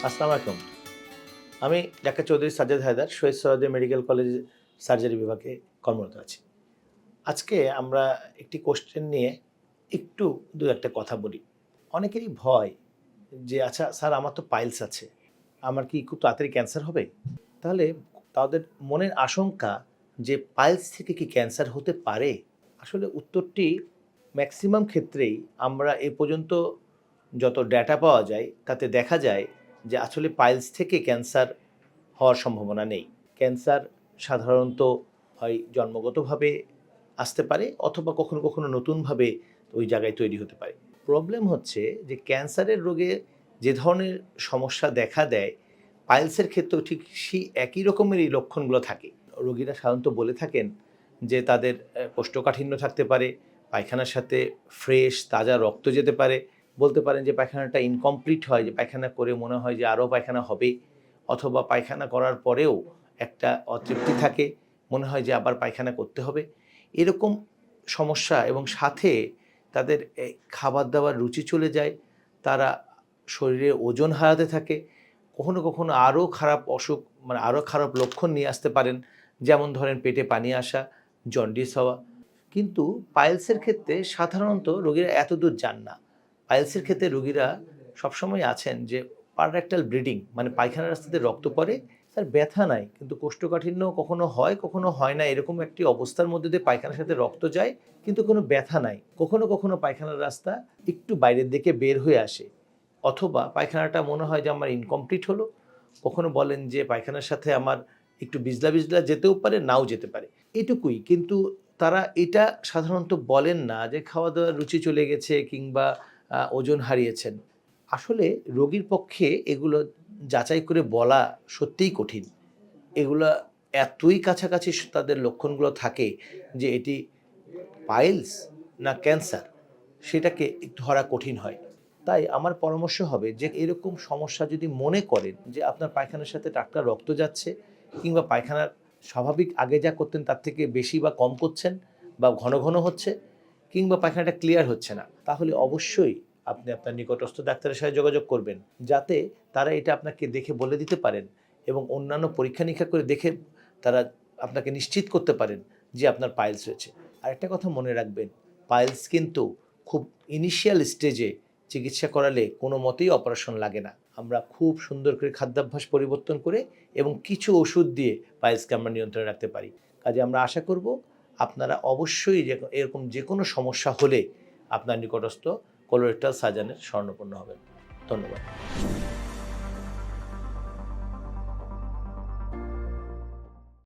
আসসালামু আলাইকুম। আমি doctor Chowdhury Sajjad Haider Shaheed Suhrawardy medical college surgery বিভাগে কর্মরত আছি। আজকে আমরা একটি কোয়েশ্চেন নিয়ে একটু দু-একটা কথা বলি। অনেকেরই ভয় যে আচ্ছা স্যার আমার তো পাইলস আছে। আমার কি খুব তাড়াতাড়ি ক্যান্সার হবে? তাহলে তাদের মনের আশঙ্কা যে পাইলস থেকে কি ক্যান্সার হতে পারে? আসলে উত্তরটি ম্যাক্সিমাম ক্ষেত্রেই আমরা এ পর্যন্ত যত ডেটা পাওয়া যায় তাতে দেখা যায় যে আসলে পাইলস থেকে ক্যান্সার হওয়ার সম্ভাবনা নেই। ক্যান্সার সাধারণত হয় জন্মগতভাবে আসতে পারে অথবা কখনো, কখনো নতুনভাবে ওই জায়গায় তৈরি হতে পারে। প্রবলেম হচ্ছে যে ক্যান্সারের রোগে যে ধরনের সমস্যা দেখা দেয়, পাইলসের ক্ষেত্রেও ঠিক সেই একই রকমেরই লক্ষণগুলো থাকে। রোগীরা সাধারণত বলে থাকেন যে তাদের কোষ্ঠকাঠিন্য থাকতে পারে, পায়খানার সাথে ফ্রেশ তাজা রক্ত যেতে পারে। বলতে পারেন যে পায়খানাটা ইনকমপ্লিট হয়, যে পায়খানা করে মনে হয় যে আরও পায়খানা হবে, অথবা পায়খানা করার পরেও একটা অতৃপ্তি থাকে, মনে হয় যে আবার পায়খানা করতে হবে। এরকম সমস্যা এবং সাথে তাদের খাবার-দাবার রুচি চলে যায়। তারা শরীরে ওজন হারাতে থাকে। কখনো, কখনো আরও খারাপ অসুখ মানে আরও খারাপ লক্ষণ নিয়ে আসতে পারেন। যেমন ধরেন পেটে পানি আসা, জন্ডিস হওয়া। কিন্তু পাইলসের ক্ষেত্রে সাধারণত রোগীরা এতদূর যান না। পাইলসের ক্ষেত্রে রোগীরা সবসময় আছেন যে পাররেক্টাল ব্লিডিং মানে পায়খানার রাস্তা দিয়ে রক্ত পড়ে, স্যার ব্যথা নাই কিন্তু কোষ্ঠকাঠিন্য কখনো হয়, কখনো হয় না, এরকম একটি অবস্থার মধ্যে দিয়ে পায়খানার সাথে রক্ত যায় কিন্তু কোনো ব্যথা নাই। কখনো, কখনো পায়খানার রাস্তা একটু বাইরের দিকে বের হয়ে আসে, অথবা পায়খানাটা মনে হয় যে আমার ইনকমপ্লিট হলো। কখনো বলেন যে পায়খানার সাথে আমার একটু বিজলা, বিজলা যেতেও পারে, নাও যেতে পারে। এটুকুই। কিন্তু তারা এটা সাধারণত বলেন না যে খাওয়া-দাওয়ার রুচি চলে গেছে কিংবা ওজন হারিয়েছেন। আসলে রোগীর পক্ষে এগুলো যাচাই করে বলা সত্যিই কঠিন। এগুলা এতই কাছাকাছি তাদের লক্ষণগুলো থাকে যে এটি পাইলস না ক্যান্সার সেটাকে ধরা কঠিন হয়। তাই আমার পরামর্শ হবে যে এরকম সমস্যা যদি মনে করেন যে আপনার পায়খানার সাথে টাটকা রক্ত যাচ্ছে কিংবা পায়খানার স্বাভাবিক আগে যা করতেন তার থেকে বেশি বা কম করছেন বা ঘন, ঘন হচ্ছে কিংবা পায়খানাটা ক্লিয়ার হচ্ছে না, তাহলে অবশ্যই আপনি আপনার নিকটস্থ ডাক্তারের সাথে যোগাযোগ করবেন। যাতে তারা এটা আপনাকে দেখে বলে দিতে পারেন এবং অন্যান্য পরীক্ষা-নিরীক্ষা করে দেখে তারা আপনাকে নিশ্চিত করতে পারেন যে আপনার পাইলস হয়েছে। আরেকটা কথা মনে রাখবেন, পাইলস কিন্তু খুব ইনিশিয়াল স্টেজে চিকিৎসা করালে কোনো মতেই অপারেশন লাগে না। আমরা খুব সুন্দর করে খাদ্যাভ্যাস পরিবর্তন করে এবং কিছু ওষুধ দিয়ে পাইলসকে আমরা নিয়ন্ত্রণে রাখতে পারি। কাজে আমরা আশা করব আপনারা অবশ্যই এরকম যেকোনো সমস্যা হলে আপনার নিকটস্থ কোলোরেক্টাল সার্জনের শরণাপন্ন হবেন। ধন্যবাদ।